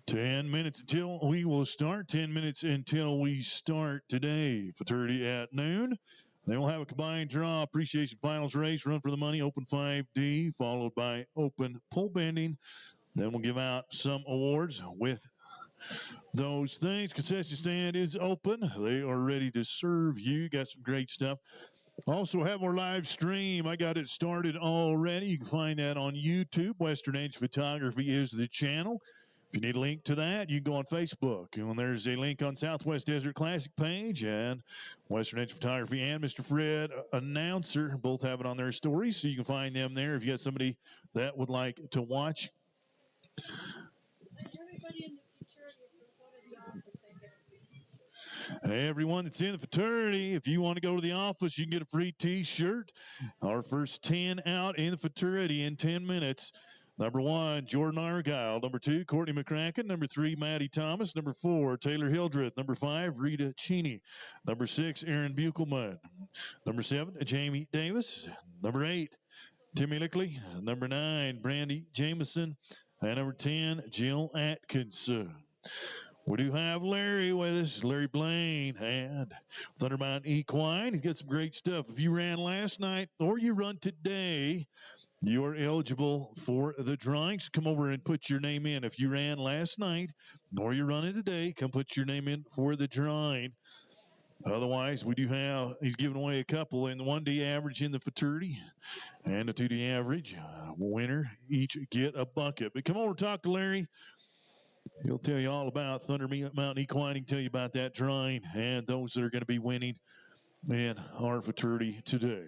10 minutes until we will start. 10 minutes until we start today. Futurity at noon. Then we'll have a combined draw appreciation finals race, run for the money, open 5D, followed by open pole bending. Then we'll give out some awards with those things. Concession stand is open. They are ready to serve you. Got some great stuff. Also have our live stream. I got it started already. You can find that on YouTube. Western Edge Photography is the channel. If you need a link to that, you can go on Facebook. And there's a link on Southwest Desert Classic page, and Western Edge Photography and Mr. Fred Announcer both have it on their stories, so you can find them there if you got somebody that would like to watch. Everybody in the Futurity, if you go to the office, they get a free t-shirt. Everyone that's in the fraternity, if you want to go to the office, you can get a free t-shirt. Our first 10 out in the fraternity in 10 minutes. Number 1, Jordan Argyle. Number 2, Courtney McCracken. Number 3, Maddie Thomas. Number 4, Taylor Hildreth. Number 5, Rita Cheney. Number 6, Aaron Buchelman. Number 7, Jamie Davis. Number 8, Timmy Lickley. Number 9, Brandy Jameson. And number 10, Jill Atkinson. We do have Larry with us, Larry Blaine, and Thunder Mountain Equine. He's got some great stuff. If you ran last night or you run today, you are eligible for the drawings. Come over and put your name in. If you ran last night or you're running today, come put your name in for the drawing. Otherwise, we do have, he's giving away a couple in the 1D average in the fraternity and the 2D average. Winner each get a bucket. But come over and talk to Larry. He'll tell you all about Thunder Mountain Equine. He can tell you about that drawing and those that are going to be winning in our fraternity today.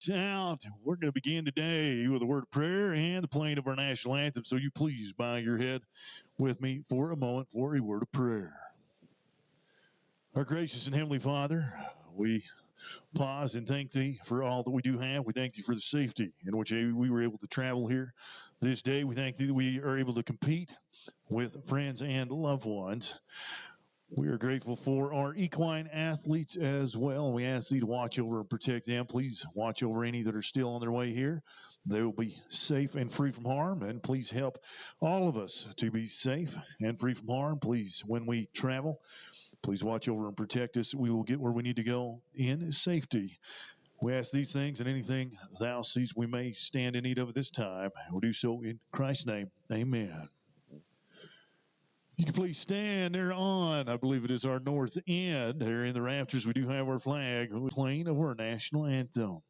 out. We're going to begin today with a word of prayer and the playing of our national anthem. So you please bow your head with me for a moment for a word of prayer. Our gracious and heavenly Father, we pause and thank thee for all that we do have. We thank thee for the safety in which we were able to travel here this day. We thank thee that we are able to compete with friends and loved ones. We are grateful for our equine athletes as well. We ask thee to watch over and protect them. Please watch over any that are still on their way here. They will be safe and free from harm. And please help all of us to be safe and free from harm. Please, when we travel, please watch over and protect us. We will get where we need to go in safety. We ask these things and anything thou seest we may stand in need of at this time. We'll do so in Christ's name. Amen. You can please stand there on, I believe it is our north end. There in the rafters, we do have our flag playing of our national anthem.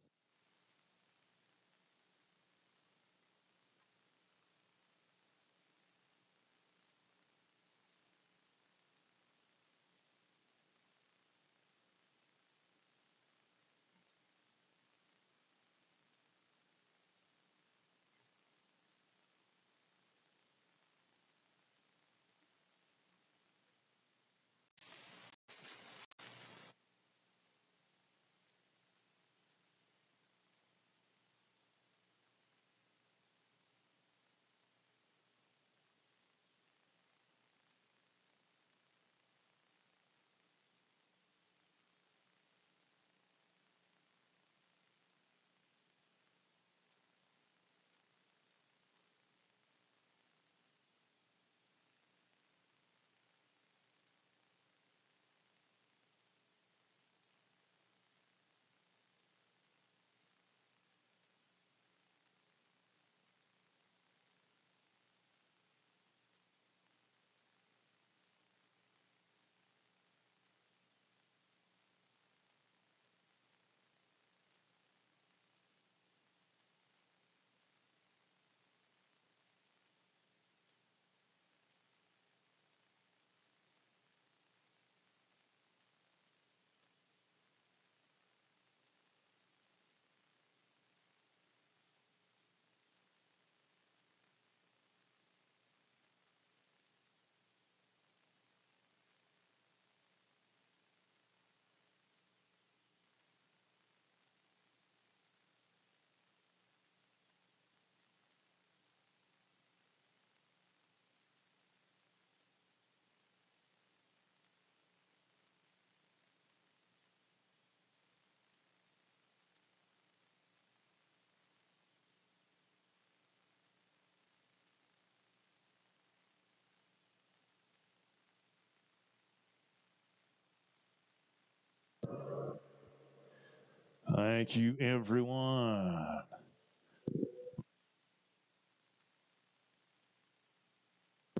Thank you, everyone.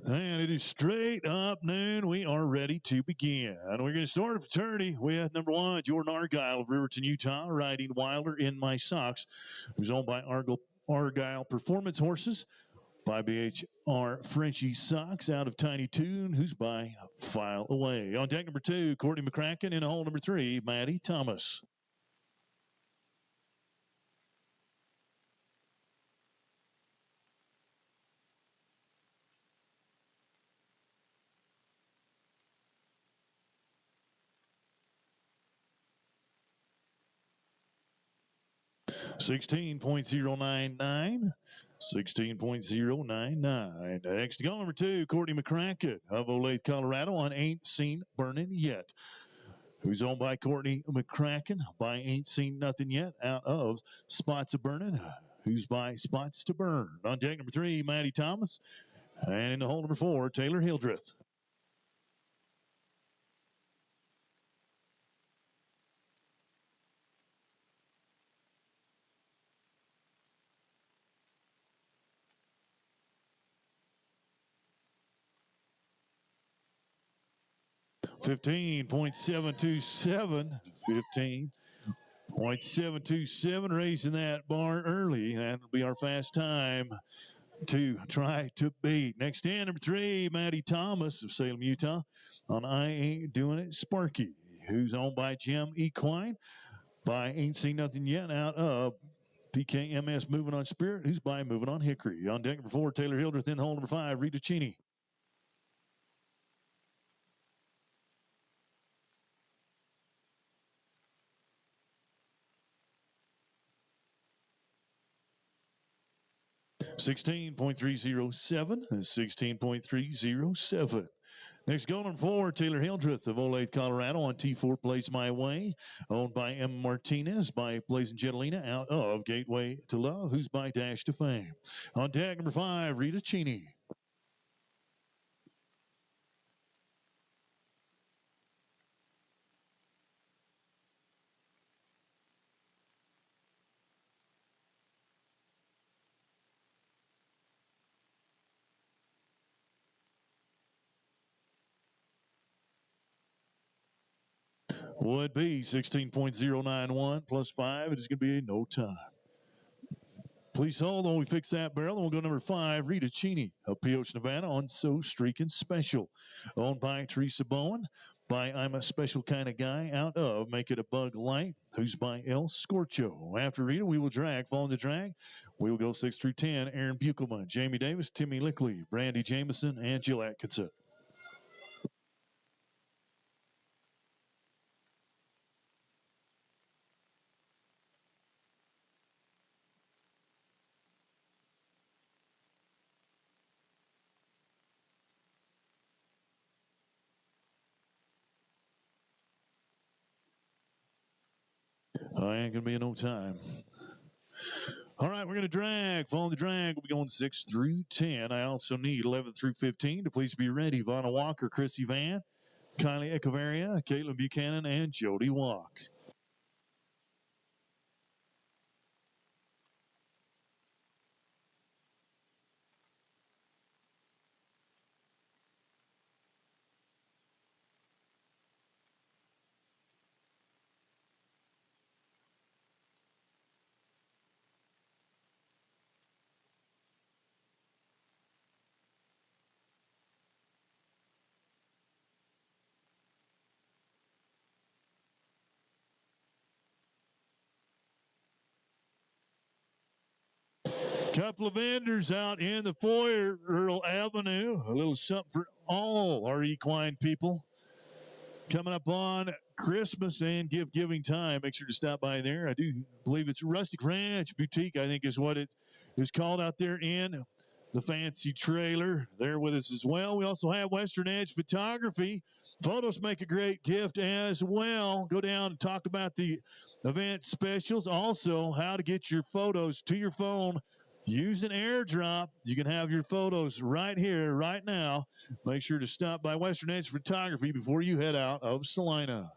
And it is straight up noon. We are ready to begin. We're going to start a fraternity with number 1, Jordan Argyle of Riverton, Utah, riding Wilder in My Socks, who's owned by Argyle Performance Horses, by BHR Frenchie Socks out of Tiny Toon, who's by File Away. On deck number 2, Courtney McCracken, and hole number 3, Maddie Thomas. 16.099. 16.099. Next to go, number 2, Courtney McCracken of Olathe, Colorado, on Ain't Seen Burning Yet, who's owned by Courtney McCracken by Ain't Seen Nothing Yet, out of Spots of Burning, who's by Spots to Burn. On deck number 3, Maddie Thomas, and in the hole number 4, Taylor Hildreth. 15.727. 15.727, racing that bar early. That'll be our fast time to try to beat. Next in, number 3, Maddie Thomas of Salem, Utah, on I Ain't Doing It, Sparky, who's owned by Jim Equine, by Ain't Seen Nothing Yet out of PKMS Moving on Spirit, who's by Moving on Hickory. On deck number 4, Taylor Hildreth, in hole number 5, Rita Cheney. $16.307, 16.307. Next, going for Taylor Hildreth of Olathe, Colorado on T4 Plays My Way, owned by M. Martinez by Blazing Jetalina out of Gateway to Love, who's by Dash to Fame. On deck number 5, Rita Cheney. Would be 16.091 plus 5. It is going to be no time. Please hold on. We fix that barrel. And we'll go number 5, Rita Cheney of Pioche, Nevada on So Streakin' Special. Owned by Teresa Bowen. By I'm a Special Kind of Guy out of Make It a Bug Light, who's by El Scorcho. After Rita, we will drag. Following the drag, we will go 6 through 10. Aaron Buchelman, Jamie Davis, Timmy Lickley, Brandy Jameson, and Jill Atkinson. I ain't going to be in no time. All right, we're going to drag. Following the drag, we'll be going 6 through 10. I also need 11 through 15 to please be ready. Vanna Walker, Chrissy Van, Kylie Echevarria, Caitlin Buchanan, and Jody Walk. Couple of vendors out in the foyer, Earl Avenue. A little something for all our equine people. Coming up on Christmas and gift giving time. Make sure to stop by there. I do believe it's Rustic Ranch Boutique, I think is what it is called out there in the fancy trailer. There with us as well. We also have Western Edge Photography. Photos make a great gift as well. Go down and talk about the event specials. Also, how to get your photos to your phone. Use an airdrop. You can have your photos right here, right now. Make sure to stop by Western Edge Photography before you head out of Salina.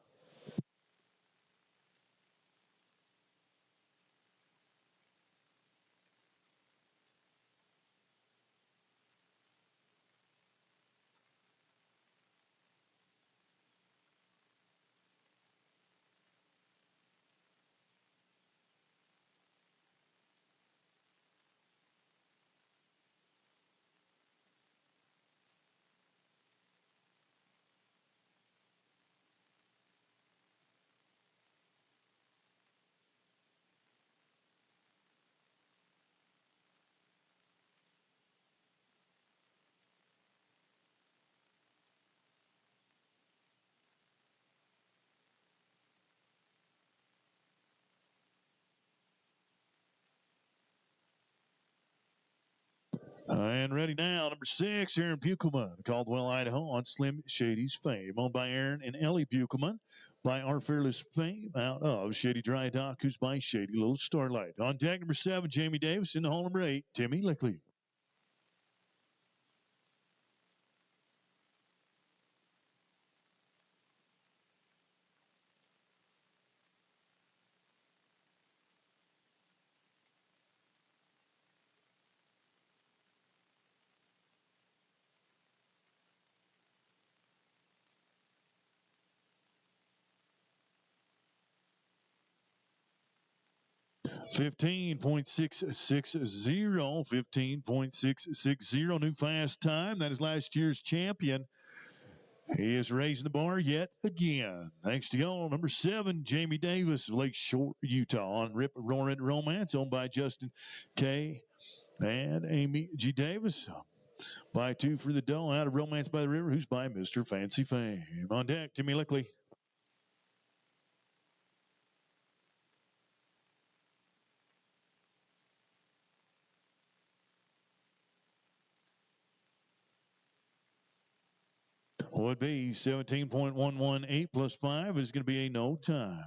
And ready now, number 6, Aaron Buchelman, Caldwell, Idaho, on Slim Shady's Fame. Owned by Aaron and Ellie Buchelman, by Our Fearless Fame, out of Shady Dry Dock, who's by Shady Little Starlight. On deck, number 7, Jamie Davis. In the hole, number 8, Timmy Lickley. $15.660, 15.660, new fast time. That is last year's champion, He is raising the bar yet again. Thanks to y'all. Number 7, Jamie Davis of Lakeshore, Utah, on Rip Roaring Romance, owned by Justin K. and Amy G. Davis. By 2 for the dough out of Romance by the River, who's by Mr. Fancy Fame. On deck, Timmy Lickley. Would be 17.118 plus 5 is going to be a no time.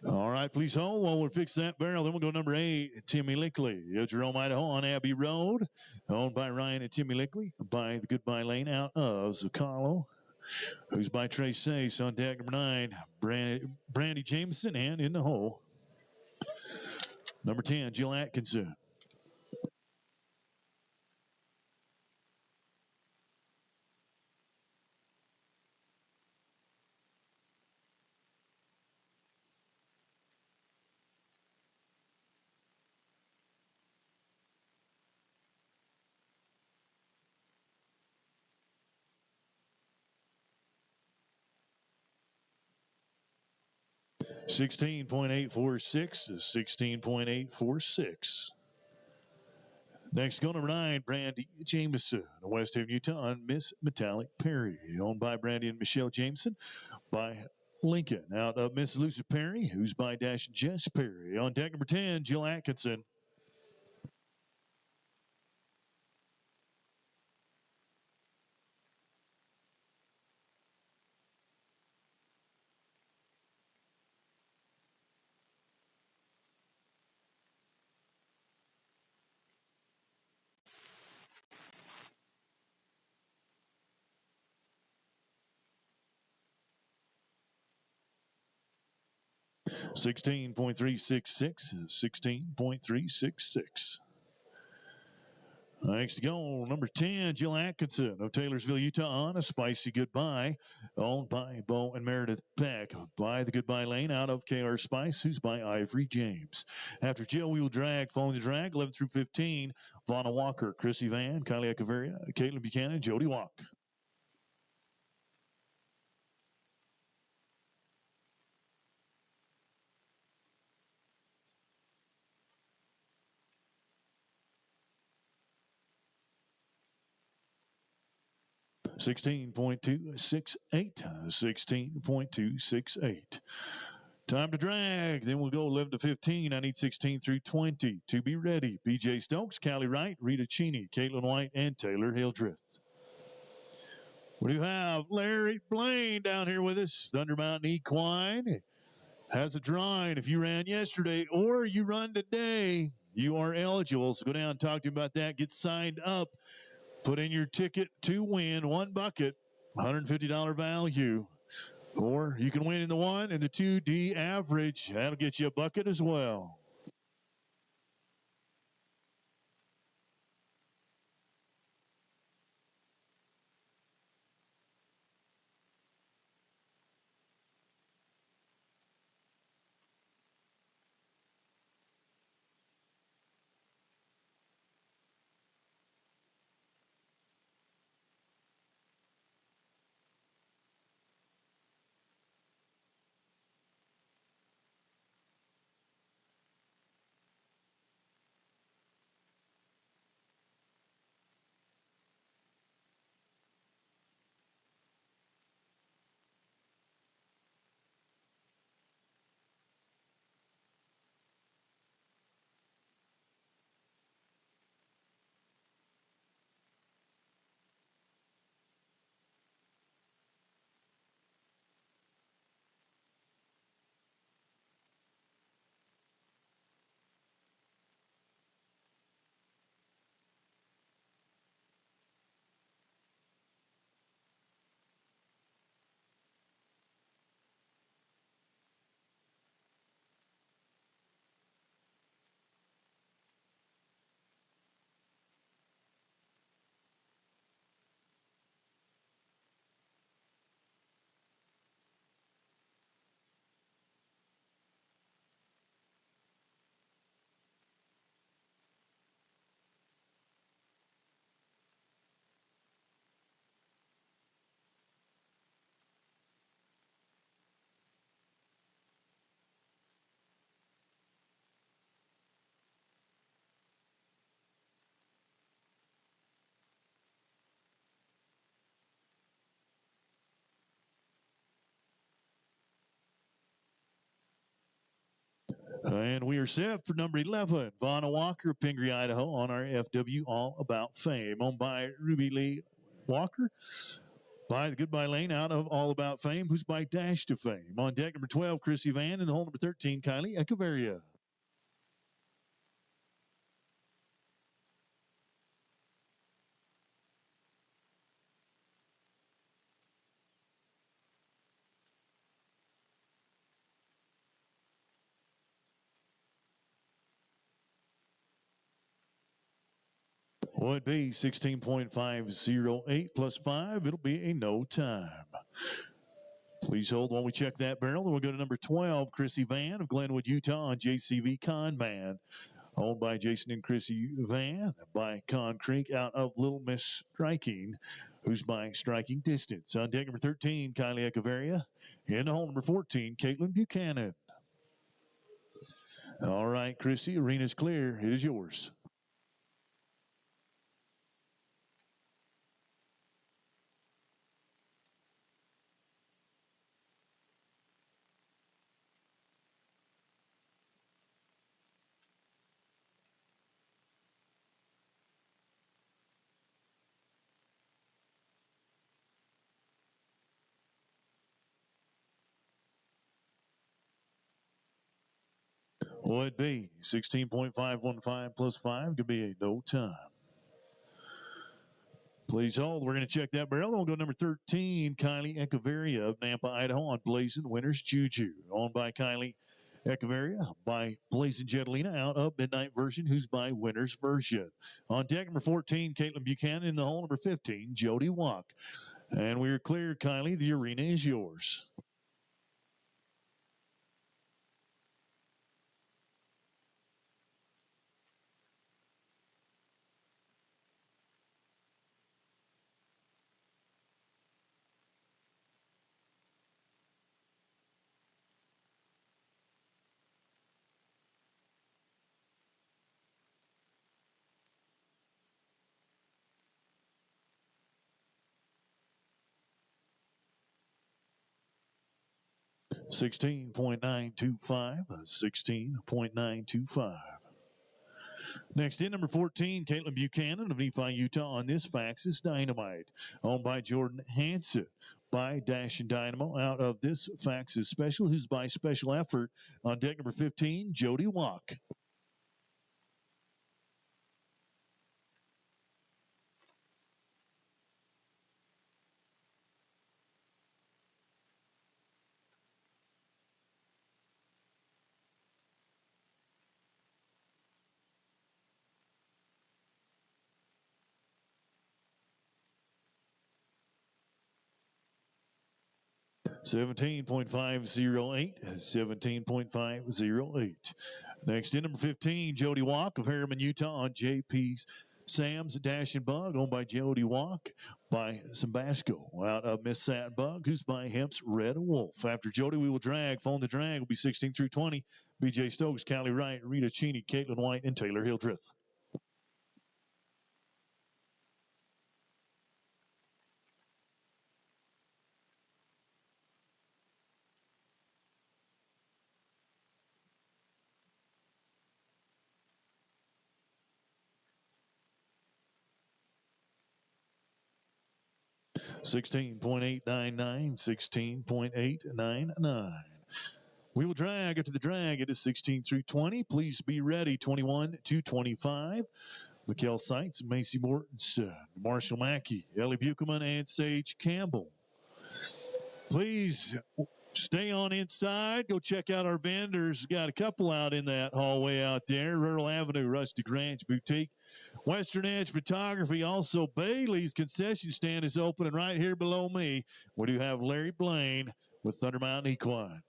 All right, please hold while we fix that barrel. Then we'll go number 8, Timmy Lickley. Jerome, Idaho on Abbey Road. Owned by Ryan and Timmy Lickley. By the Goodbye Lane out of Zucalo. Who's by Trey Sace on deck number 9, Brandy Jameson, and in the hole. Number 10, Jill Atkinson. $16.846. Next, go number 9, Brandy Jameson, West Haven, Utah, on Miss Metallic Perry, owned by Brandy and Michelle Jameson, by Lincoln, out of Miss Lucy Perry, who's by Dash and Jess Perry. On deck number 10, Jill Atkinson. $16.366. Next to go, number 10, Jill Atkinson of Taylorsville, Utah, on A Spicy Goodbye, owned by Bo and Meredith Beck, by the Goodbye Lane out of KR Spice, who's by Ivory James. After Jill, we will drag, following the drag, 11 through 15, Vonna Walker, Chrissy Van, Kylie Echeverria, Caitlin Buchanan, Jody Walk. $16.268. Time to drag. Then we'll go 11 to 15. I need 16 through 20. To be ready, BJ Stokes, Callie Wright, Rita Cheney, Caitlin White, and Taylor Hildreth. We do have Larry Blaine down here with us. Thunder Mountain Equine has a drawing. If you ran yesterday or you run today, you are eligible. So go down and talk to him about that. Get signed up. Put in your ticket to win one bucket, $150 value. Or you can win in the 1 and the 2D average. That'll get you a bucket as well. And we are set for number 11, Vanna Walker, Pingree, Idaho, on our FW All About Fame. Owned by Ruby Lee Walker. By the Goodbye Lane out of All About Fame, who's by Dash to Fame. On deck number 12, Chrissy Van, and the hole number 13, Kylie Echeverria. Would be 16.508 plus 5. It'll be a no time. Please hold while we check that barrel. Then we'll go to number 12, Chrissy Van of Glenwood, Utah, on JCV Con Man. Owned by Jason and Chrissy Van by Con Creek out of Little Miss Striking, who's by Striking Distance. On deck number 13, Kylie Echeverria. In the hole number 14, Caitlin Buchanan. All right, Chrissy, arena's clear. It is yours. Would be 16.515 plus 5 to be a no time. Please hold. We're going to check that barrel. Then we'll go number 13, Kylie Echeverria of Nampa, Idaho, on Blazing Winners Juju. Owned by Kylie Echeverria by Blazing Jetalina out of Midnight Version, who's by Winners Version. On deck number 14, Caitlin Buchanan. In the hole number 15, Jody Walk. And we are clear, Kylie. The arena is yours. 16.925, 16.925. Next in, number 14, Caitlin Buchanan of Nephi, Utah, on This Fax is Dynamite. Owned by Jordan Hansen by Dash and Dynamo out of This Fax is Special, who's by Special Effort. On deck number 15, Jody Walk. 17.508, 17.508. Next in, number 15, Jody Walk of Harriman, Utah, on JP's Sam's Dash and Bug, owned by Jody Walk by Sambasco out of Miss Satin Bug, who's by Hemp's Red Wolf. After Jody, we will drag. Phone the drag will be 16 through 20. BJ Stokes, Callie Wright, Rita Cheney, Caitlin White, and Taylor Hildreth. $16.899, $16.899. We will drag after the drag. It is 16 through 20. Please be ready. 21 to 25. Mikkel Seitz, Macy Mortensen, Marshall Mackey, Ellie Buchman, and Sage Campbell. Please stay on inside. Go check out our vendors. Got a couple out in that hallway out there. Rural Avenue, Rustic Ranch Boutique. Western Edge Photography. Also, Bailey's concession stand is open. And right here below me, we do have Larry Blaine with Thunder Mountain Equine.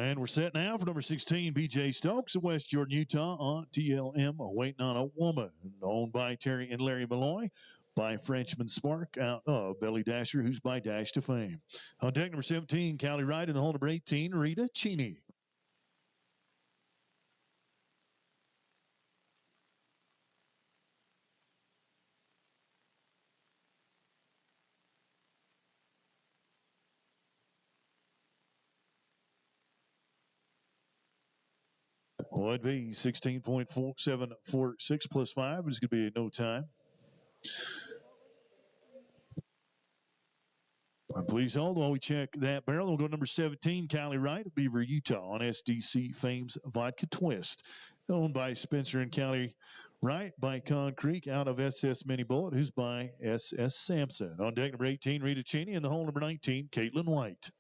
And we're set now for number 16, BJ Stokes of West Jordan, Utah on TLM, Waiting on a Woman, owned by Terry and Larry Malloy, by Frenchman Spark out of Belly Dasher, who's by Dash to Fame. On deck number 17, Callie Wright, and the hole number 18, Rita Cheney. Would be 16.4746 plus 5. It's going to be no time. Please hold while we check that barrel. We'll go to number 17, Callie Wright of Beaver, Utah on SDC Fame's Vodka Twist. Owned by Spencer and Callie Wright by Con Creek out of SS Mini Bullet, who's by SS Sampson. On deck number 18, Rita Cheney, and the hole number 19, Caitlin White.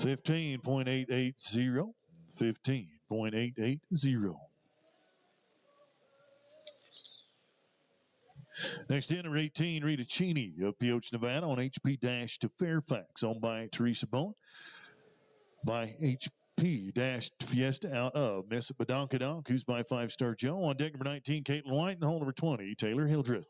$15.880. $15.880. Next in, number 18, Rita Cheney of Pioche, Nevada on HP Dash to Fairfax, owned by Teresa Bowen. By HP Dash to Fiesta out of Miss Badonkadonk, who's by Five Star Joe. On deck number 19, Caitlin White, and the hole number 20, Taylor Hildreth.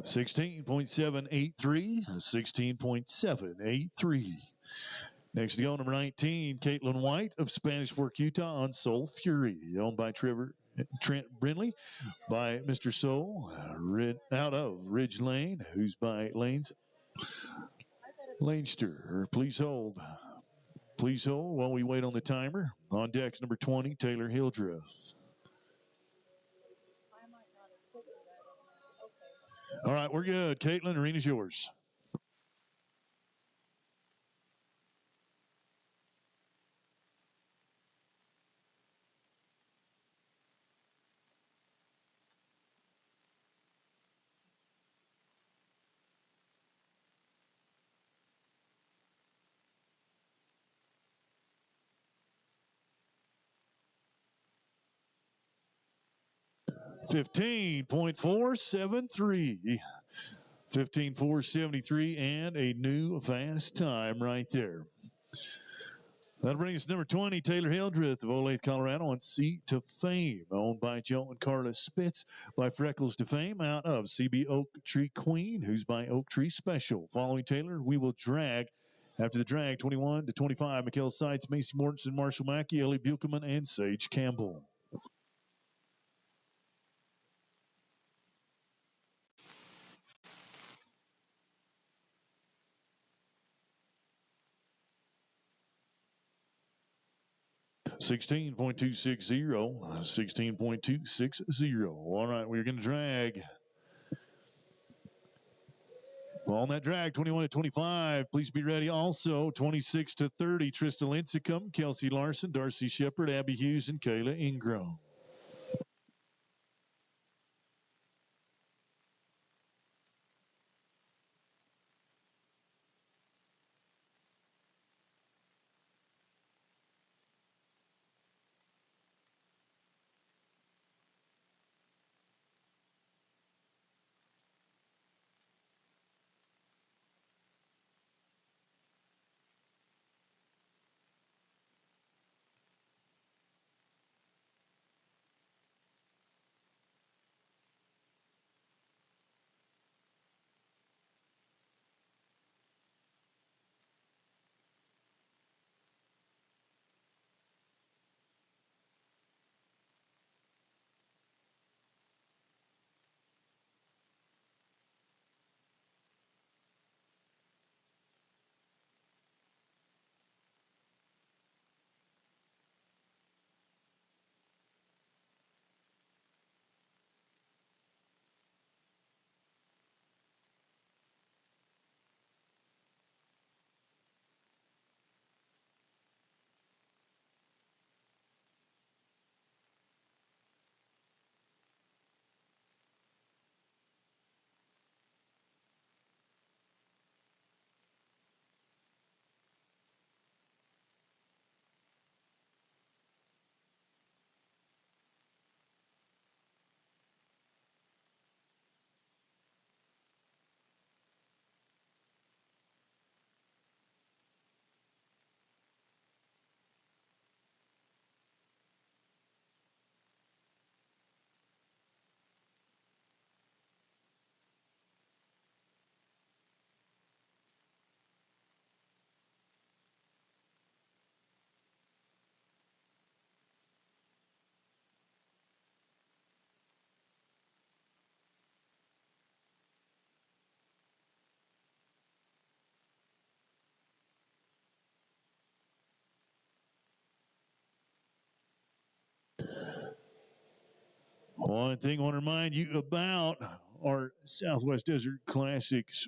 $16.783, $16.783. Next to go, number 19, Caitlin White of Spanish Fork, Utah on Soul Fury, owned by Trent Brindley, by Mr. Soul, out of Ridge Lane, who's by Lanester. Please hold. Please hold while we wait on the timer. On deck, number 20, Taylor Hildreth. All right, we're good. Caitlin, arena's yours. $15.473. 15.473 and a new fast time right there. That'll bring us to number 20, Taylor Hildreth of Olathe, Colorado on Seat to Fame, owned by Joe and Carla Spitz, by Freckles to Fame out of CB Oak Tree Queen, who's by Oak Tree Special. Following Taylor, we will drag. After the drag, 21 to 25, Mikkel Seitz, Macy Mortensen, Marshall Mackey, Ellie Buchanan, and Sage Campbell. $16.260, $16.260. All right, we're going to drag. Well, on that drag, 21 to 25. Please be ready. Also, 26 to 30, Trista Lincecum, Kelsey Larson, Darcy Shepard, Abby Hughes, and Kayla Ingram. One thing I want to remind you about our Southwest Desert Classics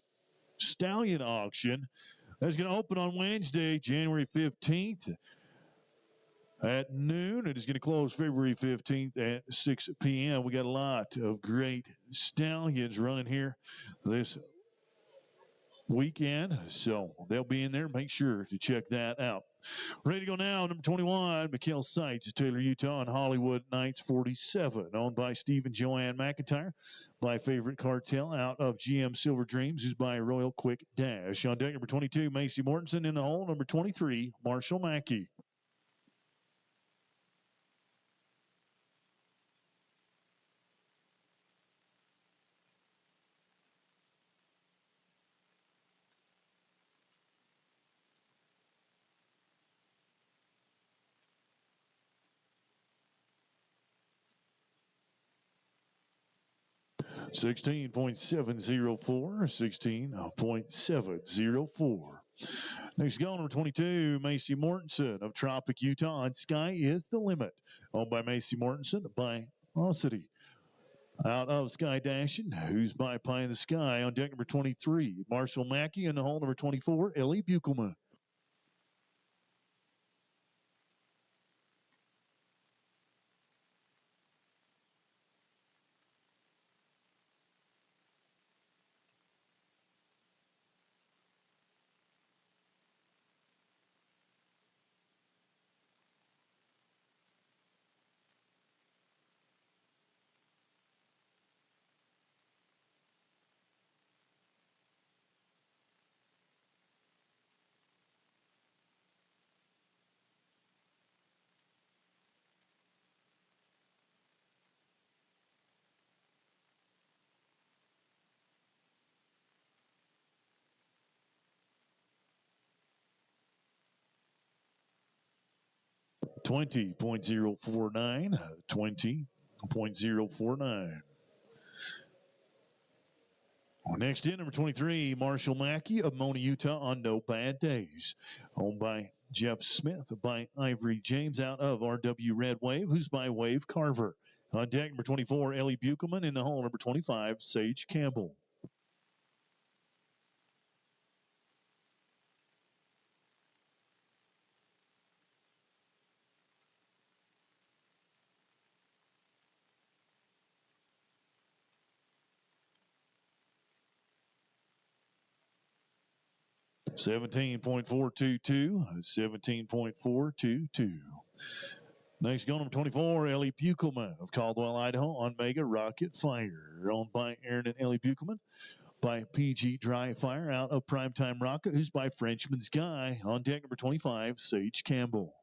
Stallion auction. That's going to open on Wednesday, January 15th at noon. It is going to close February 15th at 6 p.m. We got a lot of great stallions running here this weekend, so they'll be in there. Make sure to check that out. Ready to go now, number 21, McKell Sites, Taylor, Utah, and Hollywood Knights 47, owned by Steve and Joanne McIntyre. My favorite cartel out of GM Silver Dreams is by Royal Quick Dash. On deck, number 22, Macy Mortensen in the hole. Number 23, Marshall Mackey. $16.704, $16.704. Next go, number 22, Macy Mortensen of Tropic, Utah, and Sky is the Limit. Owned by Macy Mortensen by Osity. Out of Sky Dashing, who's by Pie in the Sky. On deck, number 23, Marshall Mackey, in the hole, number 24, Ellie Buchelman. 20.049, 20.049. Next in, number 23, Marshall Mackey of Mona, Utah, on No Bad Days. Owned by Jeff Smith, by Ivory James, out of RW Red Wave, who's by Wave Carver. On deck, number 24, Ellie Buchelman. In the hole, number 25, Sage Campbell. 17.422, 17.422. Next, go number 24, Ellie Buchelman of Caldwell, Idaho, on Mega Rocket Fire. Owned by Aaron and Ellie Buchelman. By PG Dry Fire, out of Primetime Rocket, who's by Frenchman's Guy. On deck, number 25, Sage Campbell.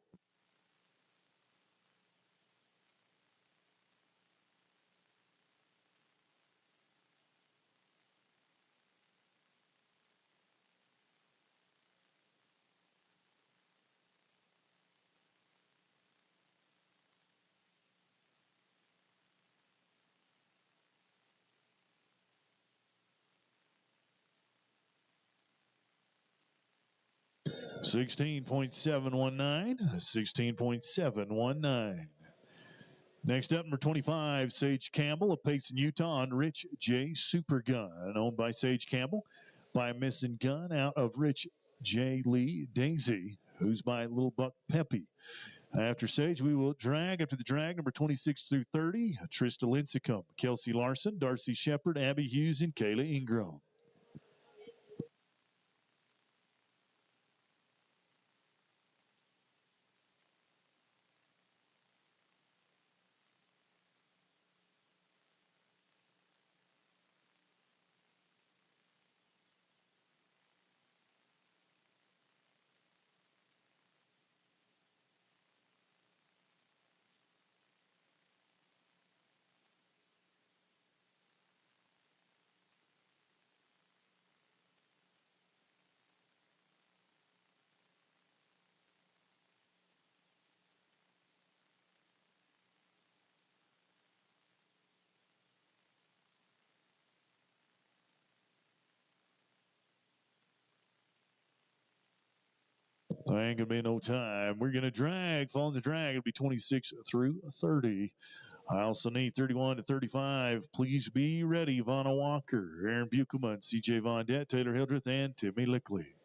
16.719, 16.719. Next up, number 25, Sage Campbell of Payson, Utah, on Rich J. Supergun. Owned by Sage Campbell, by Missing Gun, out of Rich J. Lee Daisy, who's by Little Buck Peppy. After Sage, we will drag. After the drag, number 26 through 30, Trista Lincecum, Kelsey Larson, Darcy Shepard, Abby Hughes, and Kayla Ingram. There ain't going to be no time. We're going to drag. Following the drag, it'll be 26 through 30. I also need 31 to 35. Please be ready. Vanna Walker, Aaron Buchman, CJ Von Dett, Taylor Hildreth, and Timmy Lickley.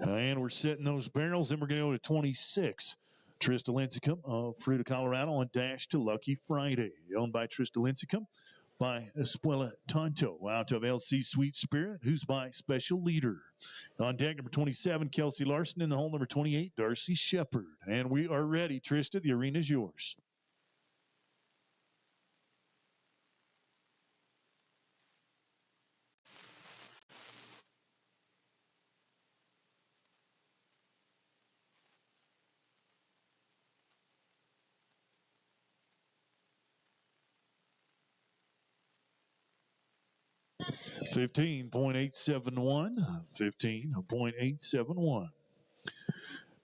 And we're setting those barrels, and we're going to go to 26. Trista Lincecum of Fruita, Colorado on Dash to Lucky Friday. Owned by Trista Lincecum, by Espuela Tonto. Out of LC Sweet Spirit, who's by Special Leader. On deck, number 27, Kelsey Larson. In the hole, number 28, Darcy Shepard. And we are ready, Trista. The arena's yours. 15.871. 15.871.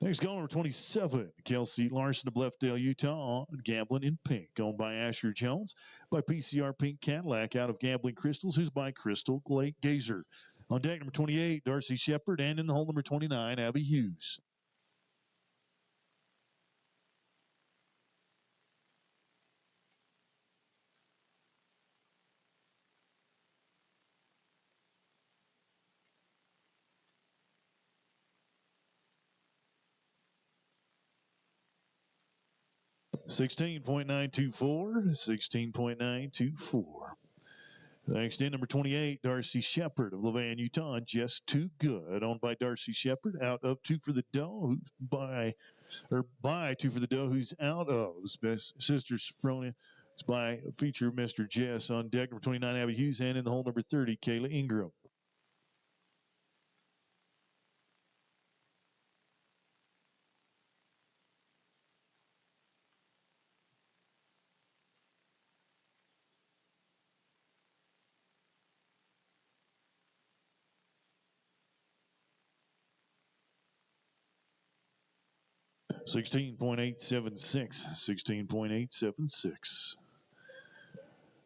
Next caller, number 27, Kelsey Larson of Bluffdale, Utah, on Gambling in Pink, owned by Asher Jones, by PCR Pink Cadillac, out of Gambling Crystals, who's by Crystal Gazer. On deck, number 28, Darcy Shepard, and in the hole, number 29, Abby Hughes. 16.924, 16.924. Next in, number 28, Darcy Shepard of Levan, Utah, Just Too Good, owned by Darcy Shepard, out of Two for the Dough, by Two for the Dough, who's out of Sisters Fronia, by feature Mr. Jess. On deck, number 29, Abby Hughes, and in the hole, number 30, Kayla Ingram. 16.876, 16.876.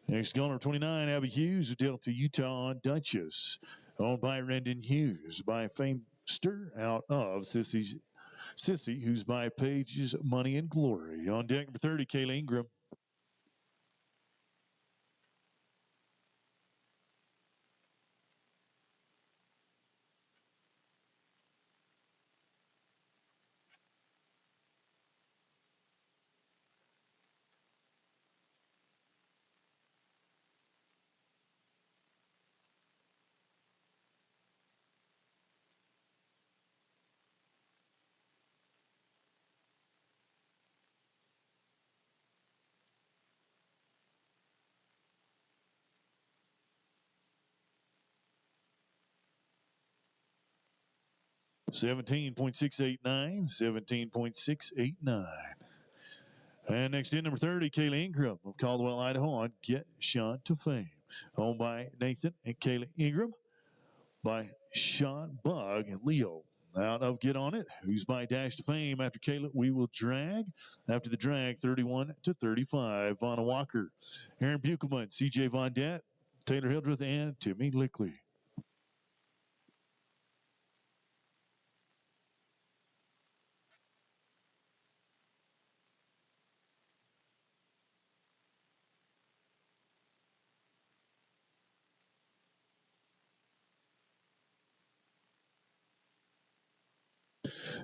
Next caller, 29, Abby Hughes of Delta, Utah, Duchess, owned by Rendon Hughes, by Famester, out of Sissy, who's by Page's Money and Glory. On deck, number 30, Kayla Ingram. 17.689, 17.689. And next in, number 30, Kayla Ingram of Caldwell, Idaho on Get Shot to Fame. Owned by Nathan and Kayla Ingram, by Sean Bug and Leo. Out of Get On It, who's by Dash to Fame. After Kayla, we will drag. After the drag, 31 to 35. Vanna Walker, Aaron Buchelman, CJ Von Dett, Taylor Hildreth, and Timmy Lickley.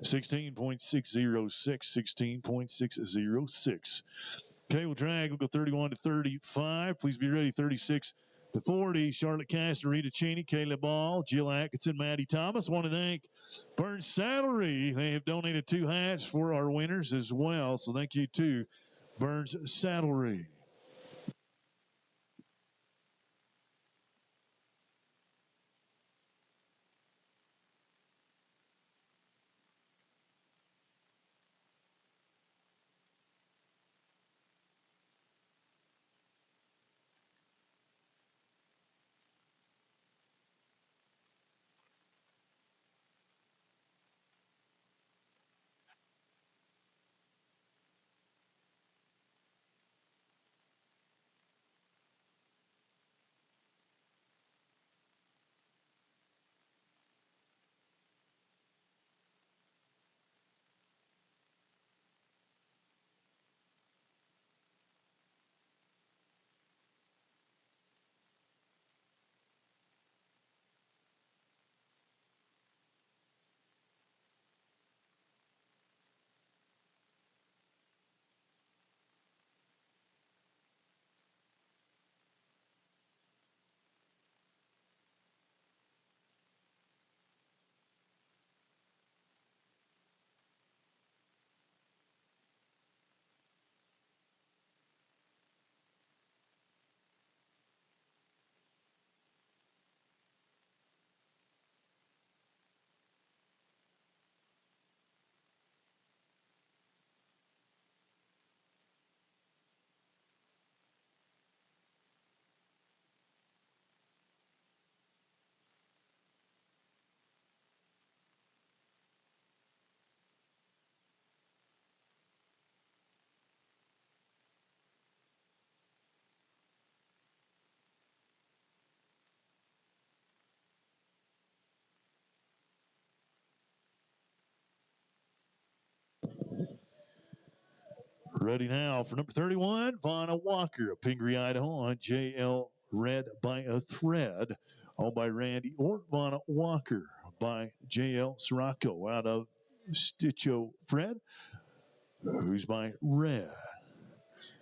$16.606. Okay, we'll drag. We'll go 31 to 35. Please be ready. 36 to 40. Charlotte Castor, Rita Cheney, Kayla Ball, Jill Atkinson, Maddie Thomas. Want to thank Burns Saddlery. They have donated 2 hats for our winners as well. So thank you to Burns Saddlery. Ready now for number 31, Vanna Walker of Pingree, Idaho on JL Red by a Thread. Owned by Randy or Vanna Walker by JL Sirocco out of Stitcho Fred, who's by Red.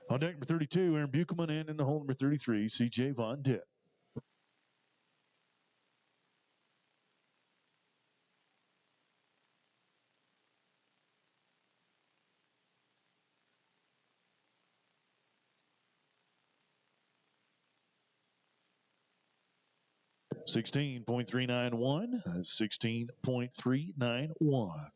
On deck number 32, Aaron Buchelman, and in the hole number 33, CJ Von Dett. $16.391, $16.391.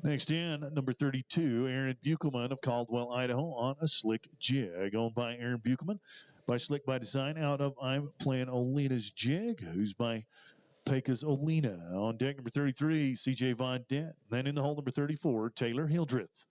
Next in, number 32, Aaron Buchelman of Caldwell, Idaho on a Slick Jig. Owned by Aaron Buchelman, by Slick by Design out of I'm Playing Olena's Jig, who's by Pecos Olena. On deck number 33, CJ Von Dett. Then in the hole number 34, Taylor Hildreth.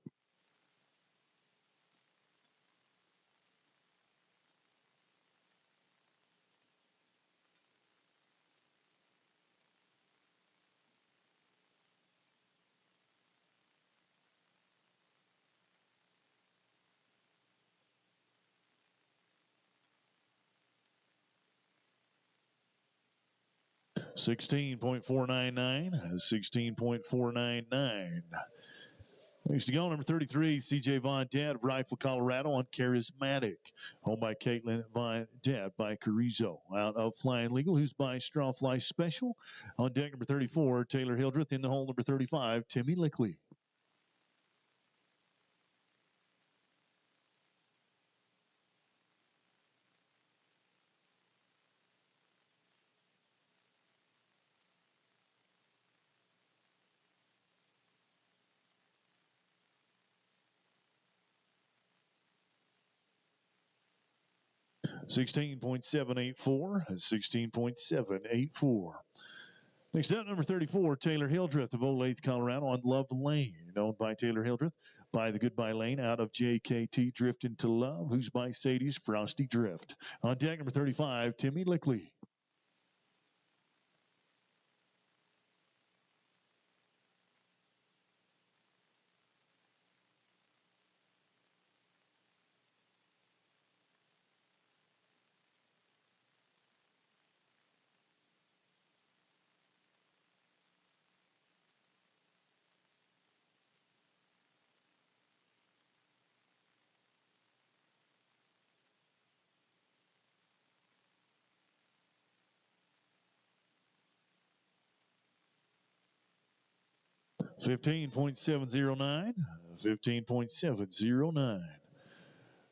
$16.499, $16.499. Next to go, number 33, CJ Von Dett of Rifle, Colorado on Charismatic. Owned by Caitlin Von Dett by Carrizo. Out of Flying Legal, who's by Strawfly Special. On deck number 34, Taylor Hildreth. In the hole number 35, Timmy Lickley. 16.784, 16.784. Next up, number 34, Taylor Hildreth of Olathe, Colorado on Love Lane, owned by Taylor Hildreth. By the Goodbye Lane out of JKT Driftin' to Love, who's by Sadie's Frosty Drift. On deck, number 35, Timmy Lickley. 15.709, 15.709.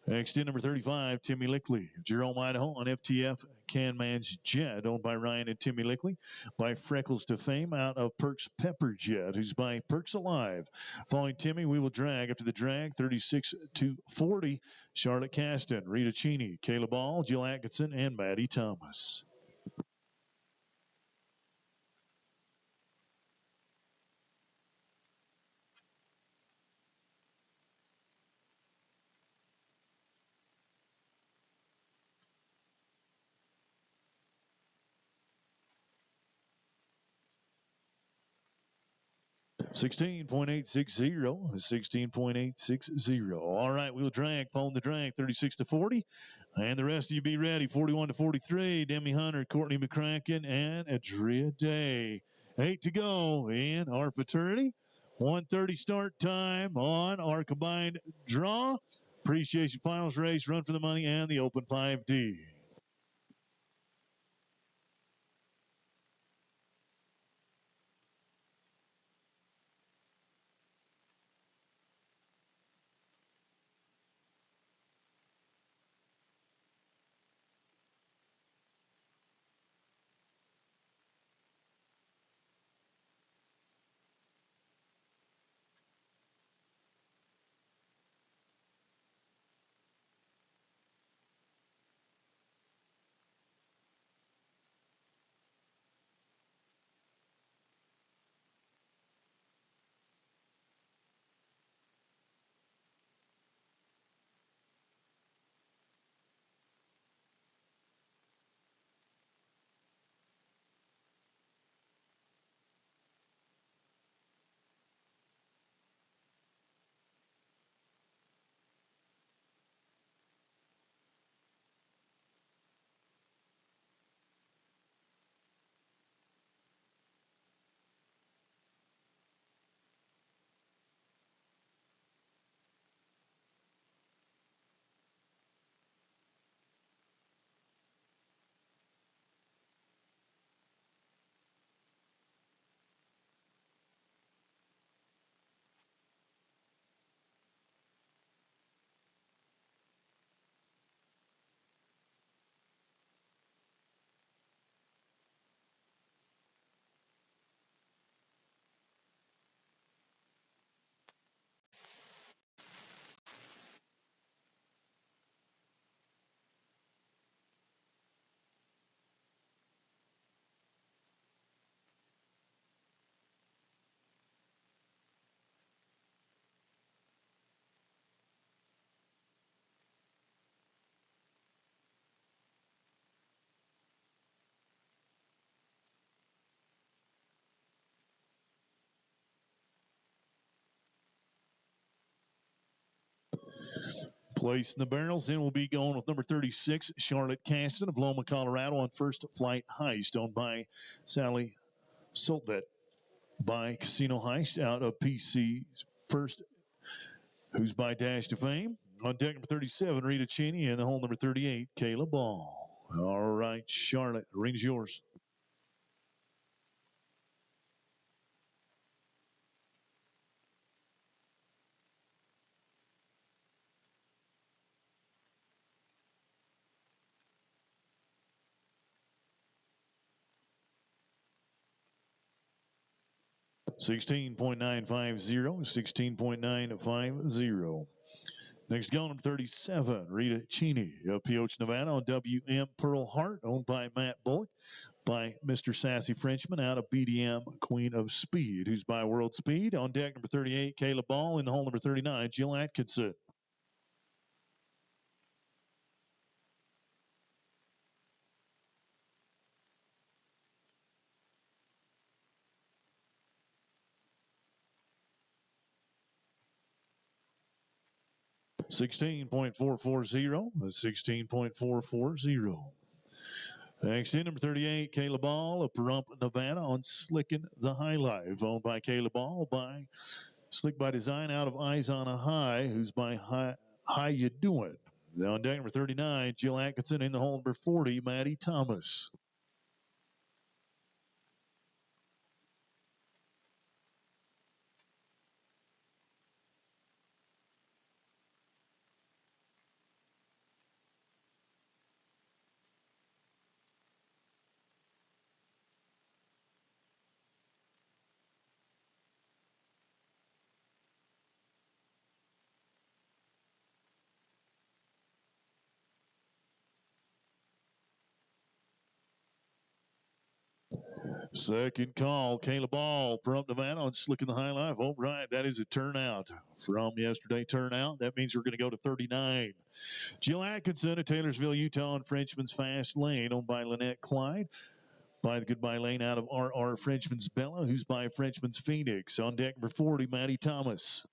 Next in, number 35, Timmy Lickley, Jerome, Idaho on FTF Canman's Jet, owned by Ryan and Timmy Lickley. By Freckles to Fame out of Perks Pepper Jet, who's by Perks Alive. Following Timmy, we will drag after the drag, 36 to 40. Charlotte Caston, Rita Cheney, Kayla Ball, Jill Atkinson, and Maddie Thomas. $16.860, 16.860. All right, we'll drag, phone the drag, 36 to 40. And the rest of you be ready, 41 to 43. Demi Hunter, Courtney McCracken, and Adria Day. 8 to go in our Futurity. 1:30 start time on our combined draw. Appreciation finals race, run for the money, and the open 5D. Place in the barrels. Then we'll be going with number 36, Charlotte Caston of Loma, Colorado on First Flight Heist, owned by Sally Solvet. By Casino Heist out of PC First, who's by Dash to Fame. On deck number 37, Rita Cheney, and the hole number 38, Kayla Ball. All right, Charlotte, the ring's yours. $16.950, $16.950. Next go, number 37, Rita Cheney of Pioche, Nevada on WM Pearl Heart, owned by Matt Bullock, by Mr. Sassy Frenchman out of BDM Queen of Speed, who's by World Speed. On deck, number 38, Kayla Ball. In the hole, number 39, Jill Atkinson. 16.440, 16.440. Next in, number 38, Kayla Ball of Pahrump, Nevada on Slickin' the High Life, owned by Kayla Ball, by Slick by Design out of Eyes on a High, who's by How You Doing. On deck, number 39, Jill Atkinson. In the hole, number 40, Maddie Thomas. 2nd call, Kayla Ball from Nevada on Slickin' the High Life. All right, that is a turnout from yesterday turnout. That means we're going to go to 39. Jill Atkinson of Taylorsville, Utah on Frenchman's Fast Lane, owned by Lynette Clyde. By the Goodbye Lane out of RR Frenchman's Bella, who's by Frenchman's Phoenix. On deck, number 40, Maddie Thomas.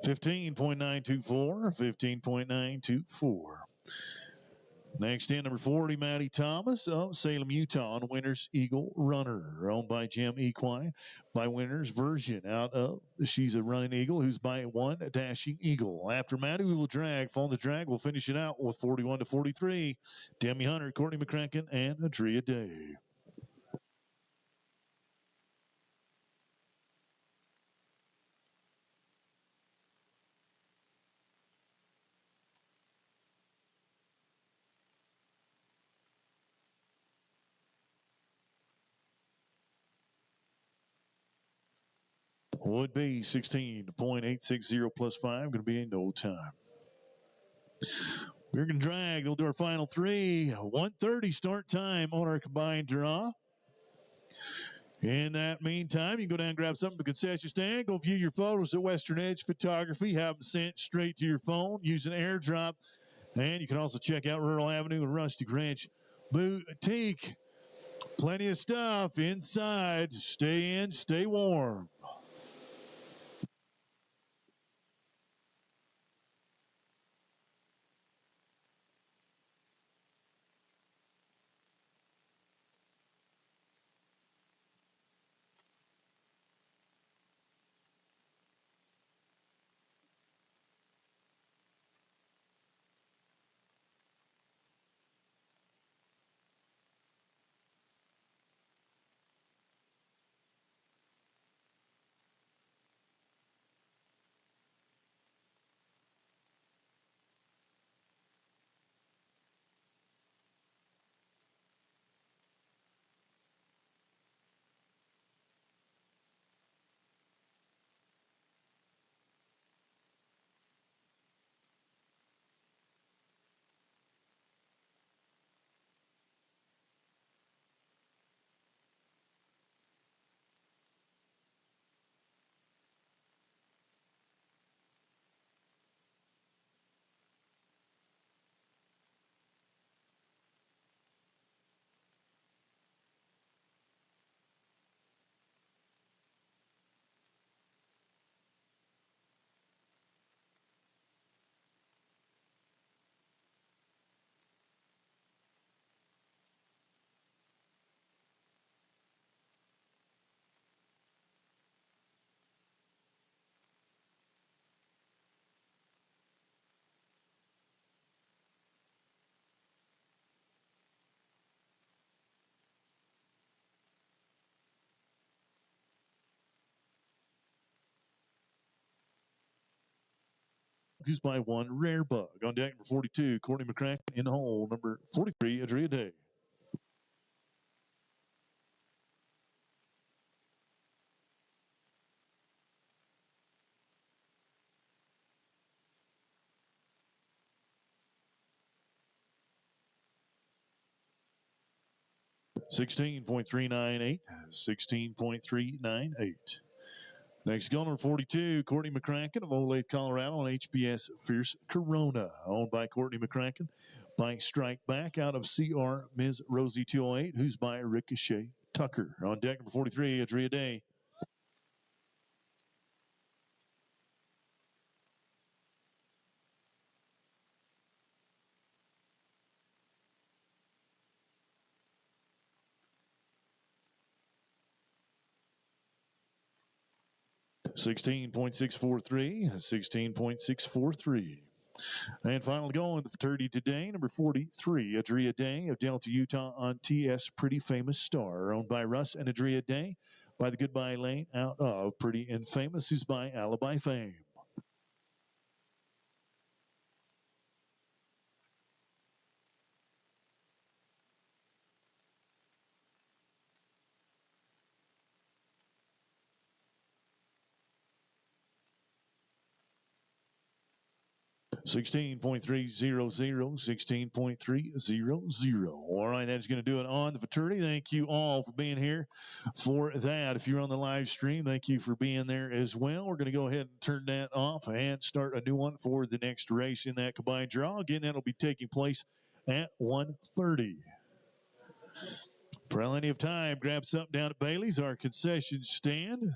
15.924, 15.924. Next in, number 40, Maddie Thomas of Salem, Utah, on Winners Eagle Runner, owned by Jim Equine. By Winners Version out of, she's a running eagle who's by one Dashing Eagle. After Maddie, we will drag. Following the drag, we'll finish it out with 41 to 43. Demi Hunter, Courtney McCracken, and Adria Day. Would be 16.860 plus 5. Going to be in no time. We're going to drag. We'll do our final three. 1:30 start time on our combined draw. In that meantime, you can go down and grab something at the concession stand. Go view your photos at Western Edge Photography. Have them sent straight to your phone. Use an airdrop. And you can also check out Rural Avenue and Rustic Ranch Boutique. Plenty of stuff inside. Stay in, stay warm. who's by one Rare Bug. On deck, number 42, Courtney McCracken in the hole. Number 43, Adria Day. $16.398, $16.398. Next, go number 42, Courtney McCracken of Olathe, Colorado, on HPS Fierce Corona, owned by Courtney McCracken. By Strike Back out of CR Ms. Rosie 208, who's by Ricochet Tucker. On deck, number 43, Adria Day. $16.643, $16.643. And final go on the Futurity today, number 43, Adria Day of Delta, Utah, on TS Pretty Famous Star, owned by Russ and Adria Day, by the Goodbye Lane out of Pretty and Famous, who's by Alibi Fame. $16.300, $16.300. All right, that's going to do it on the Futurity. Thank you all for being here for that. If you're on the live stream, thank you for being there as well. We're going to go ahead and turn that off and start a new one for the next race in that combined draw. Again, that'll be taking place at 1:30. Plenty of time. Grab something down at Bailey's, our concession stand.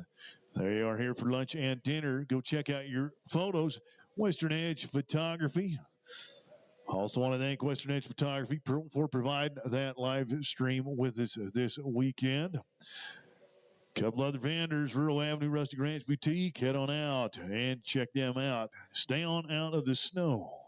They are here for lunch and dinner. Go check out your photos. Western Edge Photography. Also want to thank Western Edge Photography for providing that live stream with us this weekend. Couple other vendors, Rural Avenue Rustic Ranch Boutique. Head on out and check them out. Stay on out of the snow.